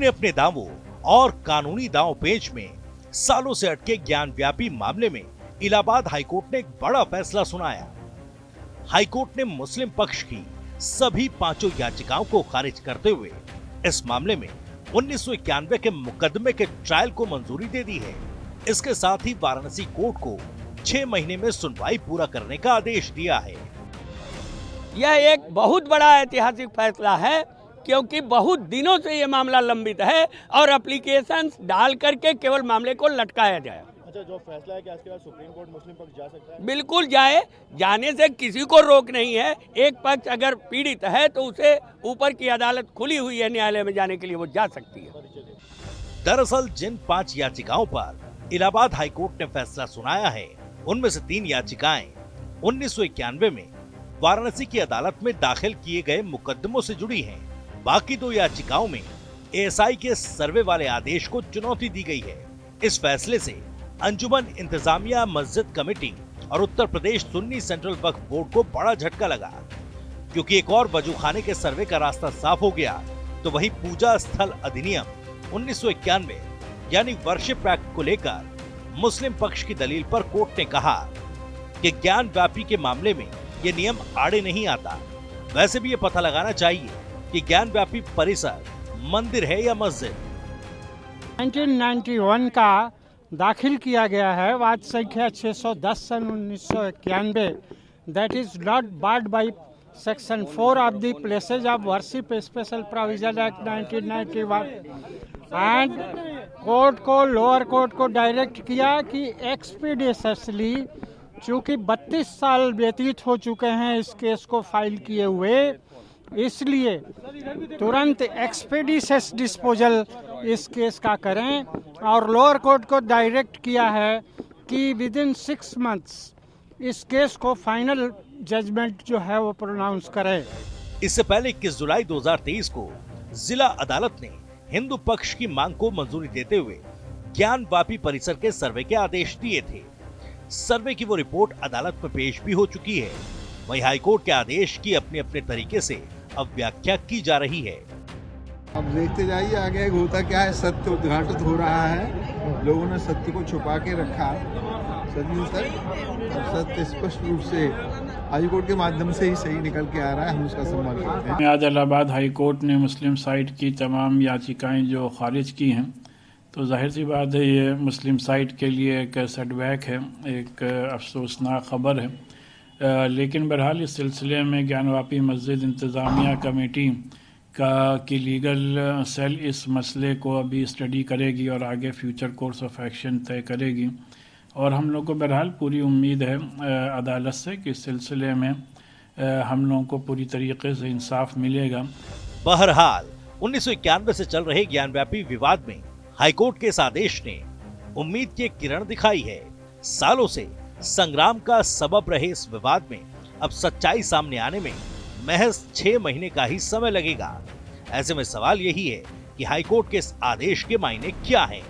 अपने अपने दावों और कानूनी दांव पेच में सालों से अटके ज्ञानव्यापी मामले में इलाहाबाद हाईकोर्ट ने एक बड़ा फैसला सुनाया। हाईकोर्ट ने मुस्लिम पक्ष की सभी 5 याचिकाओं को खारिज करते हुए इस मामले में 1991 के मुकदमे के ट्रायल को मंजूरी दे दी है। इसके साथ ही वाराणसी कोर्ट को 6 महीने में सुनवाई पूरा करने का आदेश दिया है। यह एक बहुत बड़ा ऐतिहासिक फैसला है, क्योंकि बहुत दिनों से ये मामला लंबित है और एप्लीकेशन डाल करके केवल मामले को लटकाया जाए। अच्छा, जो फैसला है कि इसके बाद सुप्रीम कोर्ट मुस्लिम पक्ष जा सकता है? बिल्कुल जाए, जाने से किसी को रोक नहीं है। एक पक्ष अगर पीड़ित है तो उसे ऊपर की अदालत खुली हुई है, न्यायालय में जाने के लिए वो जा सकती है। दरअसल जिन 5 याचिकाओं पर इलाहाबाद हाईकोर्ट ने फैसला सुनाया है, उनमें से 3 याचिकाएं 1991 में वाराणसी की अदालत में दाखिल किए गए मुकदमों से जुड़ी हैं। बाकी 2 याचिकाओं में एएसआई के सर्वे वाले आदेश को चुनौती दी गई है। इस फैसले से अंजुमन इंतजामिया मस्जिद कमेटी और उत्तर प्रदेश सुन्नी सेंट्रल वक्फ बोर्ड को बड़ा झटका लगा, क्योंकि एक और वजूखाने के सर्वे का रास्ता साफ हो गया। तो वही पूजा स्थल अधिनियम 1991 यानी वर्शिप एक्ट को लेकर मुस्लिम पक्ष की दलील पर कोर्ट ने कहा कि ज्ञान व्यापी के मामले में ये नियम आड़े नहीं आता। वैसे भी ये पता लगाना चाहिए कि ज्ञान व्यापी परिसर मंदिर है या मस्जिद। 1991 का दाखिल किया गया है वाद संख्या 610 सन 1991, that is not barred by section 4 of the places of worship special provision act 1991 and court को, लोअर कोर्ट को डायरेक्ट किया कि एक्सपीडिशसली, चूंकि 32 साल व्यतीत हो चुके हैं इस केस को फाइल किए हुए, इसलिए तुरंत एक्सपीडिशस डिस्पोजल इस केस का करें। और लोअर कोर्ट को डायरेक्ट किया है कि विद इन 6 मंथ्स इस केस को फाइनल जजमेंट जो है वो प्रोनाउंस करें। इससे पहले 21 जुलाई 2023 को जिला अदालत ने हिंदू पक्ष की मांग को मंजूरी देते हुए ज्ञान व्यापी परिसर के सर्वे के आदेश दिए थे। सर्वे की वो रिपोर्ट अदालत में पेश भी हो चुकी है। वहीं हाईकोर्ट के आदेश की अपने अपने तरीके से अब व्याख्या की जा रही है। अब देखते जाइए आगे होता क्या है। सत्य उद्घाटित हो रहा है, लोगों ने सत्य को छुपा के रखा सदियों तक, और सत्य स्पष्ट रूप से हाईकोर्ट के माध्यम से ही सही निकल के आ रहा है। हम उसका सम्मान करते हैं। आज इलाहाबाद हाईकोर्ट ने मुस्लिम साइड की तमाम याचिकाएं जो खारिज की हैं, तो जाहिर सी बात है ये मुस्लिम साइड के लिए एक सेटबैक है, एक अफसोसनाक खबर है। लेकिन बहरहाल इस सिलसिले में ज्ञानवापी मस्जिद इंतज़ामिया कमेटी की लीगल सेल इस मसले को अभी स्टडी करेगी और आगे फ्यूचर कोर्स ऑफ एक्शन तय करेगी। और हम लोग को बहरहाल पूरी उम्मीद है अदालत से कि इस सिलसिले में हम लोगों को पूरी तरीके से इंसाफ मिलेगा। बहरहाल 1991 से चल रहे ज्ञानव्यापी विवाद में हाईकोर्ट के इस आदेश ने उम्मीद की एक किरण दिखाई है। सालों से संग्राम का सबब रहे इस विवाद में अब सच्चाई सामने आने में महज 6 महीने का ही समय लगेगा। ऐसे में सवाल यही है कि हाईकोर्ट के इस आदेश के मायने क्या हैं?